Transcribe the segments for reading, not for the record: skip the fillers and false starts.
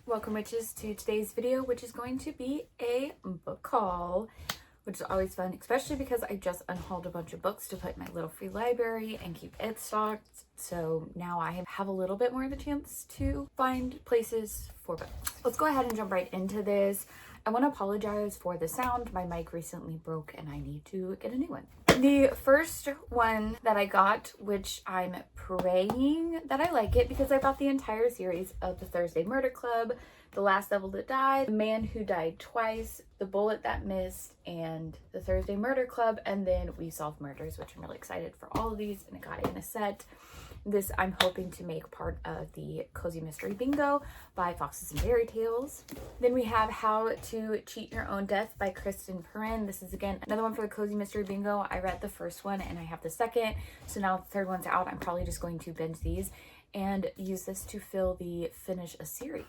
Welcome witches to today's video, which is going to be a book haul, which is always fun, especially because I just unhauled a bunch of books to put in my little free library and keep it stocked. So now I have a little bit more of a chance to find places for books. Let's go ahead and jump right into this. I want to apologize for the sound. My mic recently broke and I need to get a new one. The first one that I got, which I'm praying that I like it because I bought the entire series of The Thursday Murder Club, The Last Devil That Died, The Man Who Died Twice, The Bullet That Missed, and The Thursday Murder Club, and then We Solve Murders, which I'm really excited for all of these, and I got it in a set. This I'm hoping to make part of the Cozy Mystery Bingo by Foxes and Fairy Tales. Then we have How to Cheat Your Own Death by Kristen Perrin. This is again another one for the Cozy Mystery Bingo. I read the first one and I have the second, so now the third one's out. I'm probably just going to binge these and use this to fill the finish a series.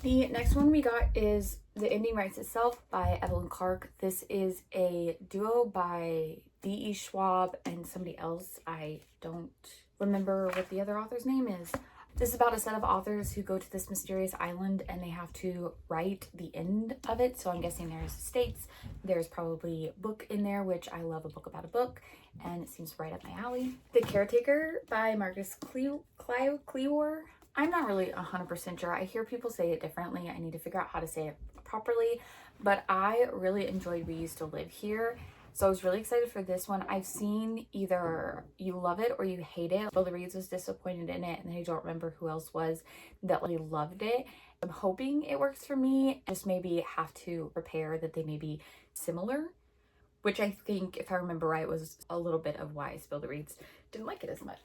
The next one we got is The Ending Writes Itself by Evelyn Clark. This is a duo by D.E. Schwab and somebody else. I don't remember what the other author's name is. This is about a set of authors who go to this mysterious island and they have to write the end of it. So I'm guessing there's states, there's probably a book in there, which I love a book about a book, and it seems right up my alley. The Caretaker by Marcus Cleor. I'm not really 100% sure. I hear people say it differently. I need to figure out how to say it properly, but I really enjoyed We Used to Live Here. So I was really excited for this one. I've seen either you love it or you hate it. Billy Reeves was disappointed in it, and I don't remember who else was that really loved it. I'm hoping it works for me. Just maybe have to prepare that they may be similar, which I think, if I remember right, was a little bit of why Billy Reeves didn't like it as much.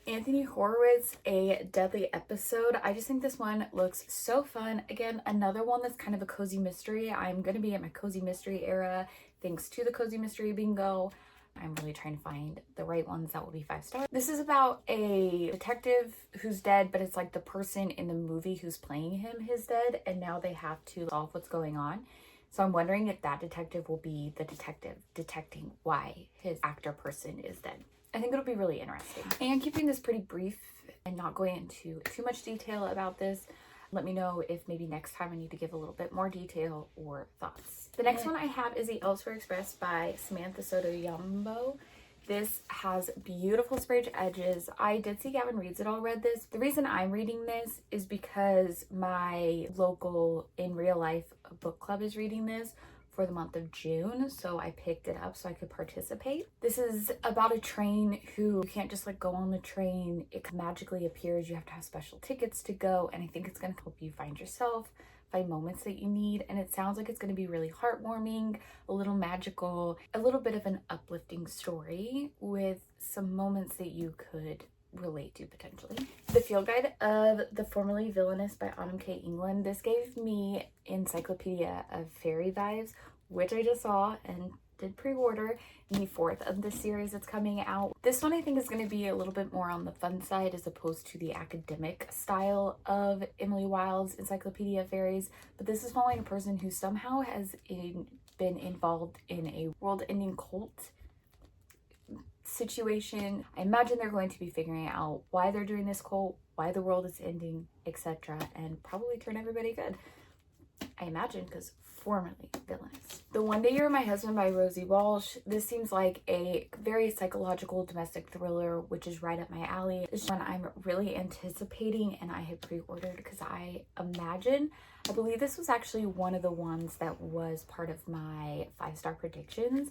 Anthony Horowitz, A Deadly Episode. I just think this one looks so fun. Again, another one that's kind of a cozy mystery. I'm going to be in my cozy mystery era thanks to the Cozy Mystery Bingo. I'm really trying to find the right ones that will be 5 stars. This is about a detective who's dead, but it's like the person in the movie who's playing him is dead, and now they have to solve what's going on. So I'm wondering if that detective will be the detective detecting why his actor person is dead. I think it'll be really interesting. And keeping this pretty brief and not going into too much detail about this, let me know if maybe next time I need to give a little bit more detail or thoughts. The next one I have is The Elsewhere Express by Samantha Sotoyambo. This has beautiful sprayed edges. I did see Gavin Reads It All read this. The reason I'm reading this is because my local in real life book club is reading this for the month of June, so I picked it up so I could participate. This is about a train who you can't just like go on the train. It magically appears. You have to have special tickets to go, and I think it's going to help you find yourself, find moments that you need, and it sounds like it's going to be really heartwarming, a little magical, a little bit of an uplifting story with some moments that you could relate to potentially. The Field Guide of the Formerly Villainous by Autumn K. England. This gave me Encyclopedia of Fairy vibes, which I just saw and did pre-order in the 4th of the series that's coming out. This one I think is going to be a little bit more on the fun side as opposed to the academic style of Emily Wilde's Encyclopedia of Fairies, but this is following a person who somehow has been involved in a world-ending cult situation. I imagine they're going to be figuring out why they're doing this cult, why the world is ending, etc., and probably turn everybody good. I imagine, because formerly villainous. The One Day You're My Husband by Rosie Walsh. This seems like a very psychological domestic thriller, which is right up my alley. This one I'm really anticipating, and I had pre-ordered because I believe this was actually one of the ones that was part of my 5-star predictions,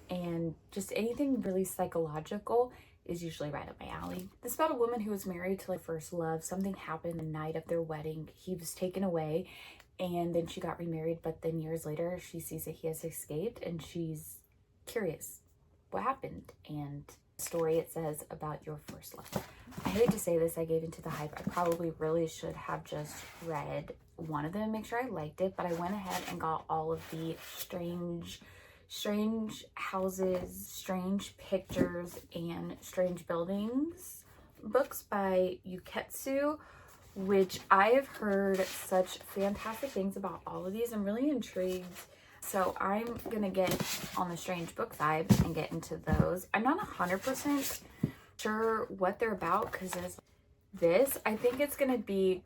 and just anything really psychological is usually right up my alley. This is about a woman who was married to like first love. Something happened the night of their wedding. He was taken away, and then she got remarried, but then years later she sees that he has escaped, and she's curious what happened. And the story it says about your first love. I hate to say this, I gave into the hype. I probably really should have just read one of them, make sure I liked it, but I went ahead and got all of the strange houses, strange pictures, and strange buildings books by Yuketsu, which I have heard such fantastic things about all of these. I'm really intrigued. So I'm gonna get on the strange book vibe and get into those. I'm not 100% sure what they're about because there's this. I think it's gonna be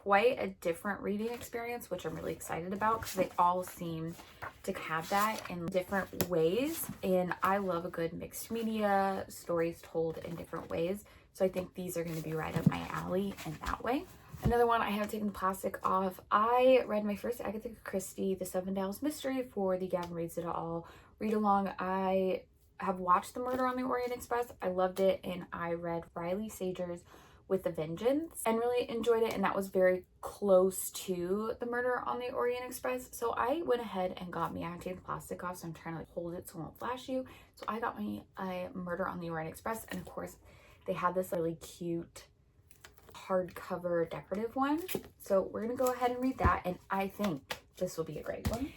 quite a different reading experience, which I'm really excited about because they all seem to have that in different ways. And I love a good mixed media, stories told in different ways. So I think these are going to be right up my alley in that way. Another one, I have taken the plastic off. I read my first Agatha Christie, The Seven Dials Mystery, for the Gavin Reads It All read along. I have watched The Murder on the Orient Express. I loved it, and I read Riley Sager's With a Vengeance and really enjoyed it, and that was very close to The Murder on the Orient Express. So I went ahead and got me, I have taken the plastic off, so I'm trying to like hold it so it won't flash you. So I got me a Murder on the Orient Express, and of course they had this really cute hardcover decorative one. So we're gonna go ahead and read that, and I think this will be a great one.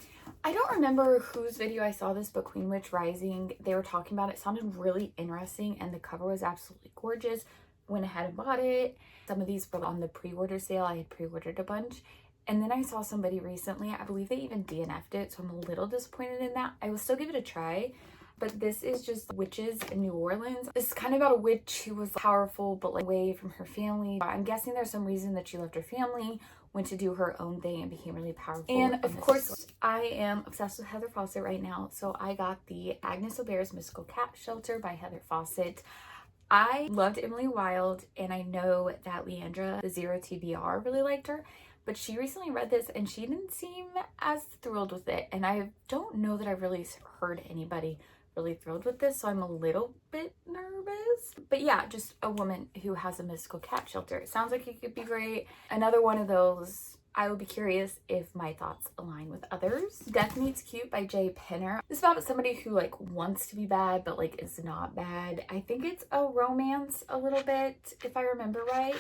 I don't remember whose video I saw this, but Queen Witch Rising, they were talking about it. It sounded really interesting, and the cover was absolutely gorgeous. Went ahead and bought it. Some of these were on the pre-order sale. I had pre-ordered a bunch, and then I saw somebody recently, I believe they even DNF'd it, so I'm a little disappointed in that. I will still give it a try. But this is just witches in New Orleans. This is kind of about a witch who was powerful but like away from her family. I'm guessing there's some reason that she left her family, went to do her own thing, and became really powerful. And of course, I am obsessed with Heather Fawcett right now. So I got the Agnes Aubert's Mystical Cat Shelter by Heather Fawcett. I loved Emily Wilde, and I know that Leandra, the Zero TBR, really liked her. But she recently read this, and she didn't seem as thrilled with it. And I don't know that I've really heard anybody really thrilled with this, so I'm a little bit nervous. But yeah, just a woman who has a mystical cat shelter. It sounds like it could be great. Another one of those, I will be curious if my thoughts align with others. Death Meets Cute by Jay Penner. This is about somebody who like wants to be bad but like is not bad. I think it's a romance a little bit, if I remember right,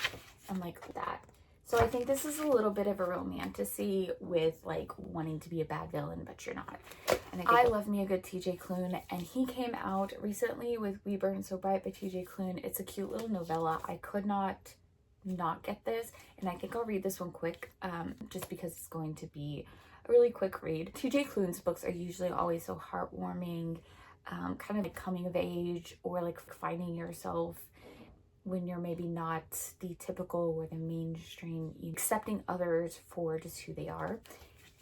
and like that. So I think this is a little bit of a romantasy with like wanting to be a bad villain, but you're not. And I love me a good TJ Klune, and he came out recently with We Burn So Bright by TJ Klune. It's a cute little novella. I could not get this, and I think I'll read this one quick just because it's going to be a really quick read. TJ Klune's books are usually always so heartwarming, kind of like coming of age or like finding yourself when you're maybe not the typical or the mainstream, accepting others for just who they are.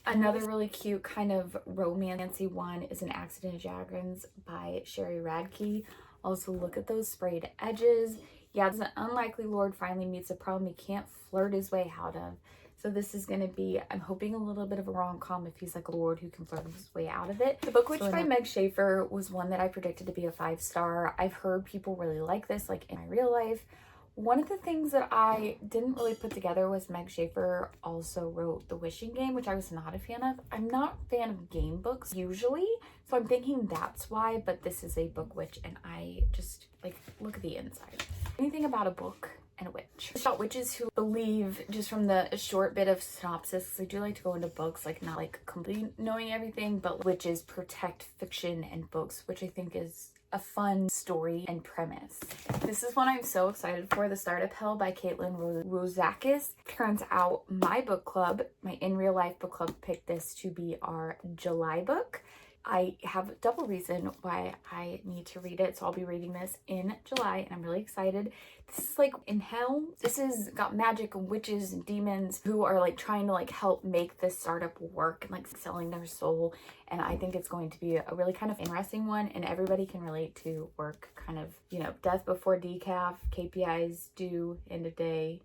Another really cute kind of romancy one is An Accident of Dragons by Sherry Radke. Also, look at those sprayed edges. Yeah, an unlikely lord finally meets a problem he can't flirt his way out of. So this is going to be, I'm hoping, a little bit of a rom-com if he's like a lord who can flirt his way out of it. The Book Witch by Meg Schaefer was one that I predicted to be a 5-star. I've heard people really like this, like in my real life. One of the things that I didn't really put together was Meg Schaefer also wrote The Wishing Game, which I was not a fan of. I'm not a fan of game books usually, so I'm thinking that's why, but this is a Book Witch, and I just, like, look at the inside. Anything about a book and a witch. It's about witches who believe, just from the short bit of synopsis, I do like to go into books, like not like complete knowing everything, but witches protect fiction and books, which I think is a fun story and premise. This is one I'm so excited for, The Startup Hell by Caitlin Rozakis. Turns out my book club, my in real life book club, picked this to be our July book. I have a double reason why I need to read it, so I'll be reading this in July, and I'm really excited. This is like in hell. This is got magic and witches and demons who are like trying to like help make this startup work and like selling their soul, and I think it's going to be a really kind of interesting one, and everybody can relate to work, kind of, you know, death before decaf, KPIs due, end of day,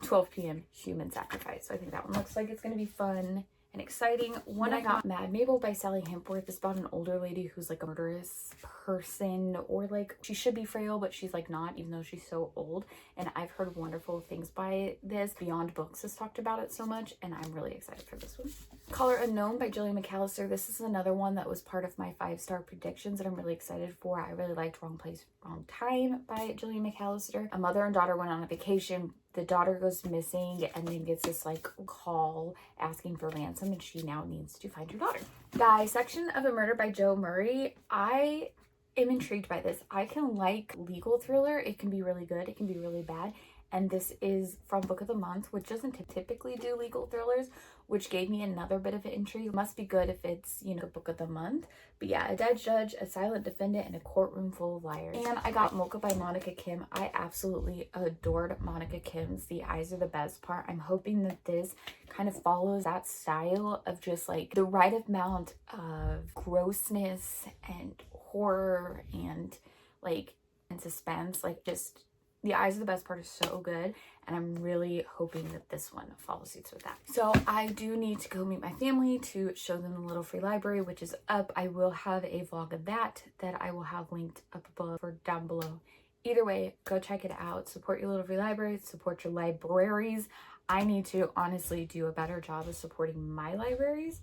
12 p.m. human sacrifice. So I think that one looks like it's going to be fun and exciting. One I got, Mad Mabel by Sally Hempworth. It's about an older lady who's like a murderous person, or like she should be frail but she's like not, even though she's so old. And I've heard wonderful things by this. Beyond Books has talked about it so much, and I'm really excited for this one. Caller Unknown by Jillian McAllister. This is another one that was part of my 5-star predictions that I'm really excited for. I really liked Wrong Place, Wrong Time by Jillian McAllister. A mother and daughter went on a vacation. The daughter goes missing and then gets this like call asking for ransom, and she now needs to find her daughter. Dissection of a Murder by Joe Murray. I am intrigued by this. I can like legal thriller. It can be really good. It can be really bad. and this is from Book of the Month, which doesn't typically do legal thrillers, which gave me another bit of intrigue. It must be good if it's, you know, Book of the Month. But yeah, a dead judge, a silent defendant, and a courtroom full of liars. And I got Mocha by Monica Kim. I absolutely adored Monica Kim's The Eyes Are the Best Part. I'm hoping that this kind of follows that style of just like the right amount of grossness and horror and like and suspense. Like, just The Eyes Are the Best Part is so good, and I'm really hoping that this one follows suits with that. So I do need to go meet my family to show them the little free library, which is up. I will have a vlog of that I will have linked up above or down below. Either way, go check it out. Support your little free library, support your libraries. I need to honestly do a better job of supporting my libraries.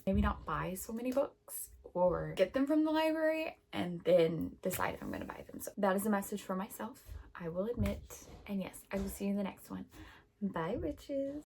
Maybe not buy so many books, or get them from the library and then decide if I'm going to buy them. So that is a message for myself, I will admit. And yes, I will see you in the next one. Bye, witches.